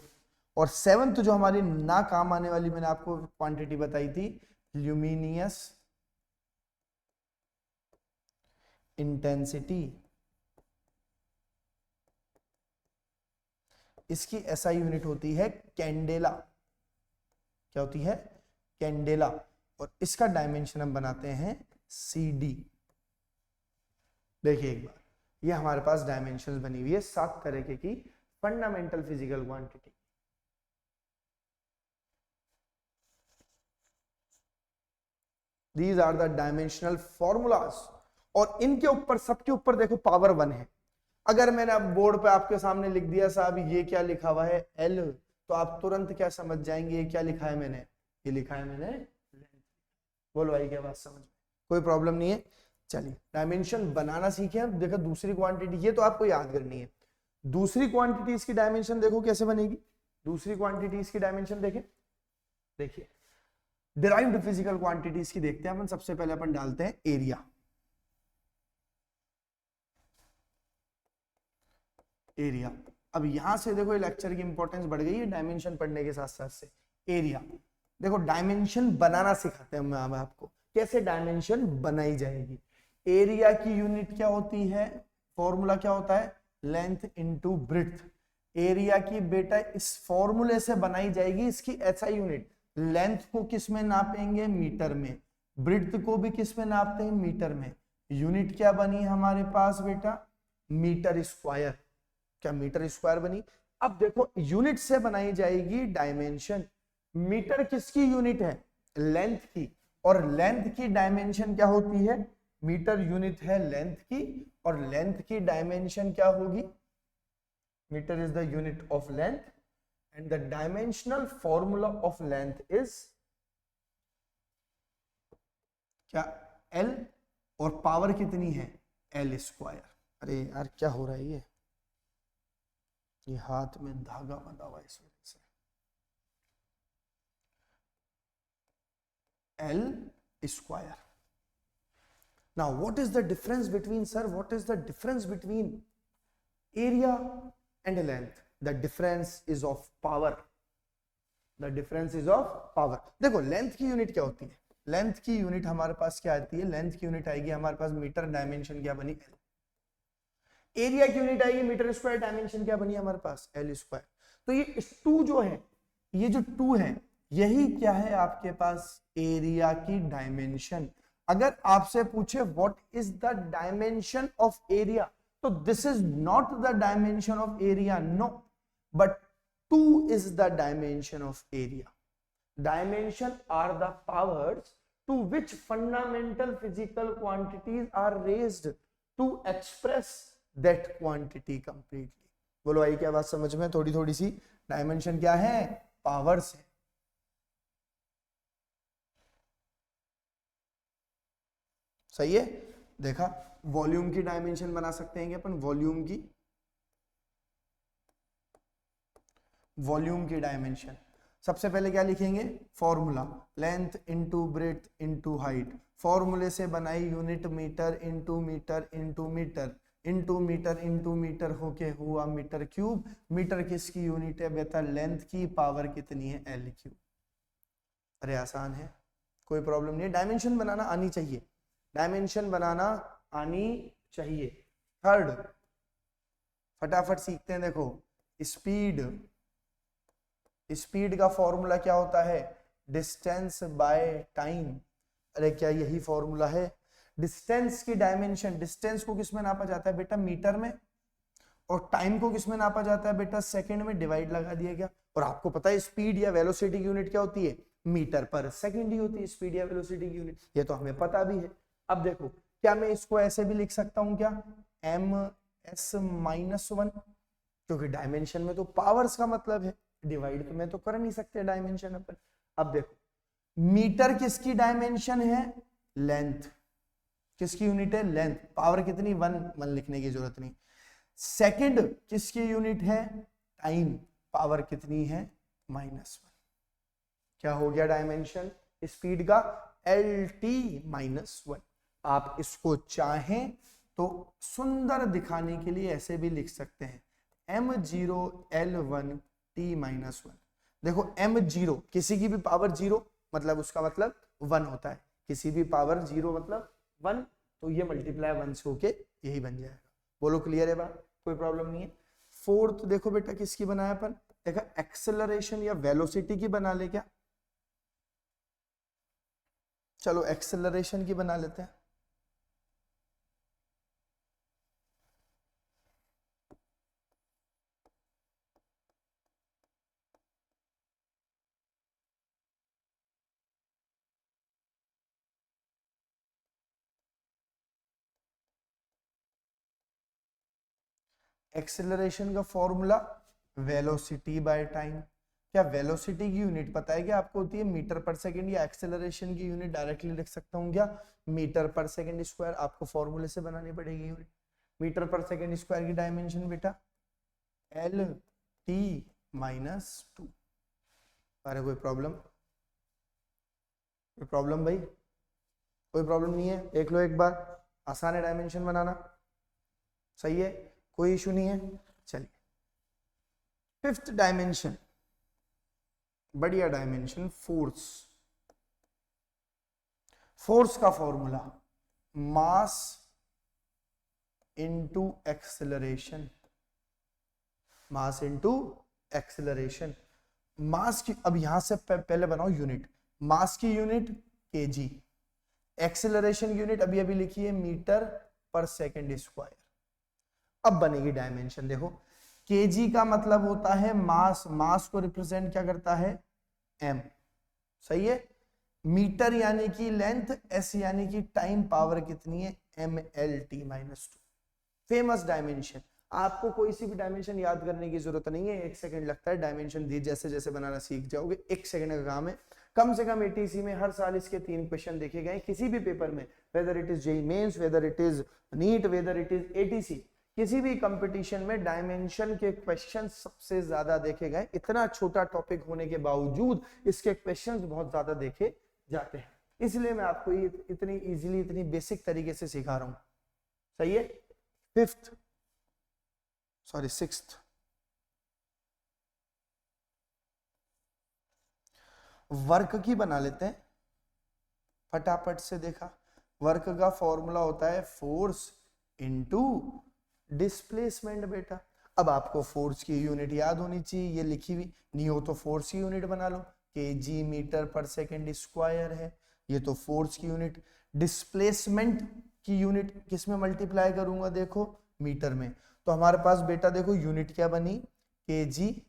और सेवंथ जो हमारी ना काम आने वाली मैंने आपको क्वांटिटी बताई थी, ल्यूमिनियस इंटेंसिटी। इसकी एसआई यूनिट होती है कैंडेला। क्या होती है, कैंडेला। और इसका डायमेंशन हम बनाते हैं CD। देखिए एक बार, ये हमारे पास डायमेंशंस बनी हुई है 7 तरह की fundamental physical quantity. These are the dimensional formulas। और इनके ऊपर, सबके ऊपर देखो पावर 1 है। अगर मैंने अब बोर्ड पे आपके सामने लिख दिया साहब ये क्या लिखा हुआ है, L, तो आप तुरंत क्या समझ जाएंगे, ये क्या लिखा है मैंने, ये लिखा है मैंने लेंथ। बोलो भाई क्या बात समझ में, कोई प्रॉब्लम नहीं है। चलिए डायमेंशन बनाना सीखे हम। देखो दूसरी क्वांटिटी, ये तो आपको याद करनी है। दूसरी क्वांटिटी इसकी डायमेंशन देखो कैसे बनेगी। दूसरी क्वांटिटी इसकी डायमेंशन देखें, देखिए डिराइव्ड फिजिकल क्वांटिटीज की देखते हैं अपन। सबसे पहले अपन डालते हैं एरिया। एरिया, अब यहां से देखो लेक्चर की इंपॉर्टेंस बढ़ गई है डायमेंशन पढ़ने के साथ साथ से। एरिया देखो, डायमेंशन बनाना सिखाते हैं मैं अब आपको, कैसे डायमेंशन बनाई जाएगी। एरिया की यूनिट क्या होती है, फॉर्मूला क्या होता है, लेंथ इनटू ब्रेड्थ। एरिया की बेटा इस फॉर्मूले से बनाई जाएगी इसकी एसआई यूनिट। लेंथ को किस में नापेंगे, मीटर में। ब्रेड्थ को भी किस में नापते हैं, मीटर में। यूनिट क्या बनी हमारे पास बेटा, मीटर स्क्वायर। क्या मीटर स्क्वायर बनी। अब देखो यूनिट से बनाई जाएगी डायमेंशन। मीटर किसकी यूनिट है, लेंथ की। और लेंथ की डायमेंशन क्या होती है, मीटर यूनिट है लेंथ की, और लेंथ की डायमेंशन क्या होगी, metre is the unit of length, and the dimensional formula of length is क्या, L, और पावर कितनी है, L स्क्वायर। अरे यार क्या हो रहा है, ये हाथ में धागा बंधा हुआ इस वजह से। L square. Now what is the difference between, sir, what is the difference between area and length? The difference is of power. The difference is of power. देखो लेंथ की यूनिट क्या होती है, लेंथ की यूनिट हमारे पास क्या आती है, लेंथ की यूनिट आएगी हमारे पास मीटर, डायमेंशन क्या बनी L। एरिया की यूनिट आएगी मीटर स्क्वायर, डायमेंशन क्या बनी हमारे पास L स्क्वायर। तो ये 2 जो है, ये जो 2 है यही क्या है आपके पास एरिया की डायमेंशन। अगर आपसे पूछे what is the dimension of area, तो this is not the dimension of area, no, but 2 is the dimension of area. Dimension are the powers to which fundamental physical quantities are raised to express that quantity completely. बोलो आई क्या बात समझ में, थोड़ी थोड़ी सी। Dimension क्या है, powers है। सही है, देखा। वॉल्यूम की डायमेंशन बना सकते हैं अपन, वॉल्यूम की डायमेंशन। सबसे पहले क्या लिखेंगे, formula, length into breadth into height. फॉर्मूले से बनाई unit metre into metre into metre into metre into metre होके हुआ मीटर क्यूब। मीटर किसकी यूनिट है बेटा, लेंथ की। पावर कितनी है, L क्यूब। अरे आसान है, कोई प्रॉब्लम नहीं है। डायमेंशन बनाना आनी चाहिए, डायमेंशन बनाना आनी चाहिए। थर्ड फटाफट सीखते हैं, देखो स्पीड। स्पीड का फॉर्मूला क्या होता है, डिस्टेंस बाय टाइम। अरे क्या यही फॉर्मूला है। डिस्टेंस की डायमेंशन, डिस्टेंस को किस में नापा जाता है बेटा, मीटर में, और टाइम को किस में नापा जाता है बेटा, सेकंड में। डिवाइड लगा दिया गया। और आपको पता है स्पीड या वेलोसिटी की यूनिट क्या होती है, मीटर पर सेकंड ही होती है स्पीड या वेलोसिटी की यूनिट, ये तो हमें पता भी है। अब देखो, क्या मैं इसको ऐसे भी लिख सकता हूं क्या, ms-1, क्योंकि डायमेंशन में तो पावर्स का मतलब है, डिवाइड में तो कर नहीं सकते डायमेंशन अपन। अब देखो, मीटर किसकी डायमेंशन है, लेंथ। किसकी यूनिट है, लेंथ। पावर कितनी, 1 लिखने की जरूरत नहीं। सेकंड किसकी यूनिट है, टाइम। पावर कितनी है, -1। क्या हो गया डायमेंशन स्पीड का, LT-1। आप इसको चाहें तो सुंदर दिखाने के लिए ऐसे भी लिख सकते हैं, m0L1T-1। देखो m0 किसी की भी पावर 0 मतलब उसका मतलब 1 होता है, किसी भी पावर 0 मतलब 1, तो ये मल्टीप्लाई 1 से होके यही बन जाएगा। बोलो क्लियर है बात, कोई प्रॉब्लम नहीं है। फोर्थ देखो बेटा किसकी बनाया अपन, देखा एक्सेलरेशन या वेलोसिटी की बना ले क्या, चलो एक्सेलरेशन की बना लेते हैं। एक्सेलरेशन का फॉर्मूला वेलोसिटी बाय टाइम। क्या वेलोसिटी की यूनिट पता है क्या आपको होती है, मीटर पर सेकंड, या एक्सेलरेशन की यूनिट डायरेक्टली लिख सकता हूं क्या, मीटर पर सेकंड स्क्वायर। आपको फॉर्मूले से बनानी पड़ेगी यूनिट। मीटर पर सेकंड स्क्वायर की डायमेंशन बेटा LT-2। अरे कोई प्रॉब्लम, कोई प्रॉब्लम भाई, कोई प्रॉब्लम नहीं है, देख लो एक बार, आसान है डायमेंशन बनाना, सही है, कोई इशू नहीं है। चलिए फिफ्थ डायमेंशन, बढ़िया डायमेंशन, फोर्स। फोर्स का formula mass into acceleration, mass into acceleration. Mass की, अब यहां से पहले बनाओ यूनिट, मास की यूनिट केजी, एक्सेलरेशन यूनिट अभी अभी लिखी है मीटर पर सेकंड स्क्वायर। अब बनेगी डायमेंशन, देखो केजी का मतलब होता है मास, मास को रिप्रेजेंट क्या करता है, m, सही है। मीटर यानी कि लेंथ, s यानी कि टाइम, पावर कितनी है, mLT-2। Famous dimension. आपको कोई सी भी डायमेंशन याद करने की जरूरत नहीं है, 1 सेकंड लगता है डायमेंशन दी, जैसे जैसे बनाना सीख जाओगे 1 सेकंड का काम है। कम से कम ATC में हर साल इसके 3 क्वेश्चन देखे गए किसी भी पेपर में, whether it is JEE mains, whether it is NEET, whether it is ATC, किसी भी कंपटीशन में डायमेंशन के क्वेश्चन सबसे ज्यादा देखे गए। इतना छोटा टॉपिक होने के बावजूद इसके क्वेश्चंस बहुत ज्यादा देखे जाते हैं। इसलिए मैं आपको ये इतनी इजीली, इतनी बेसिक तरीके से सिखा रहा हूं। सही है। सिक्स्थ, वर्क की बना लेते हैं फटाफट से। देखा, वर्क का फॉर्मूला होता है फोर्स इनटू डिस्प्लेसमेंट बेटा। अब आपको फोर्स की यूनिट याद होनी चाहिए, ये लिखी हुई नहीं हो तो फोर्स की यूनिट बना लो, केजी मीटर पर सेकंड स्क्वायर है, ये तो फोर्स की यूनिट। डिस्प्लेसमेंट की यूनिट किस में मल्टीप्लाई करूंगा, देखो मीटर में। तो हमारे पास बेटा देखो यूनिट क्या बनी, केजी,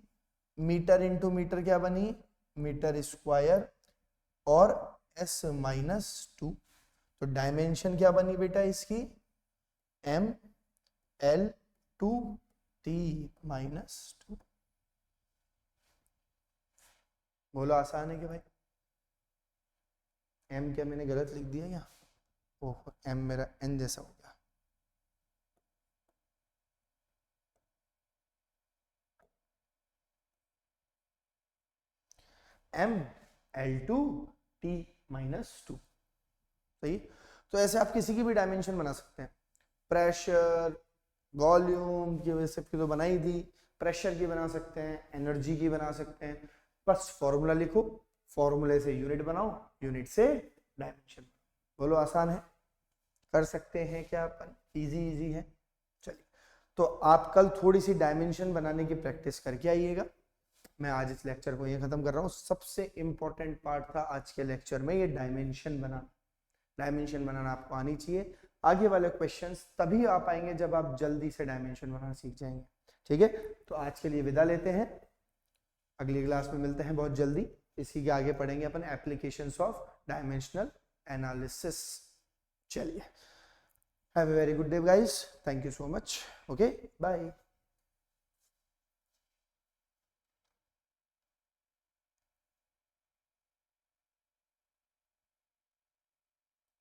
मीटर इंटू मीटर क्या बनी, मीटर स्क्वायर, और s माइनस 2। तो डायमेंशन क्या बनी बेटा इसकी, m l 2 t माइनस 2। बोलो आसान है कि भाई? m क्या मैंने गलत लिख दिया यहाँ? ओह, m मेरा n जैसा हो गया। m l2 t minus 2। सही। तो ऐसे आप किसी की भी डायमेंशन बना सकते हैं। प्रेशर, वॉल्यूम की वजह से तो बना ही दी, प्रेशर की बना सकते हैं, एनर्जी की बना सकते हैं। बस फॉर्मूला लिखो, फॉर्मूले से यूनिट बनाओ, यूनिट से डायमेंशन। बोलो आसान है? कर सकते हैं क्या अपन? इजी इजी है। चलिए, तो आप कल थोड़ी सी डायमेंशन बनाने की प्रैक्टिस करके आइएगा। मैं आज इस लेक्चर को ये खत्म कर रहा हूँ। सबसे इंपॉर्टेंट पार्ट था आज के लेक्चर में ये डायमेंशन बनाना। डायमेंशन बनाना आपको आनी चाहिए। आगे वाले क्वेश्चंस तभी आ पाएंगे जब आप जल्दी से डायमेंशन बनाना सीख जाएंगे। ठीक है, तो आज के लिए विदा लेते हैं, अगली क्लास में मिलते हैं बहुत जल्दी। इसी के आगे पढ़ेंगे अपन एप्लीकेशंस ऑफ डायमेंशनल एनालिसिस। चलिए, have a very good day guys, thank you so much, okay bye.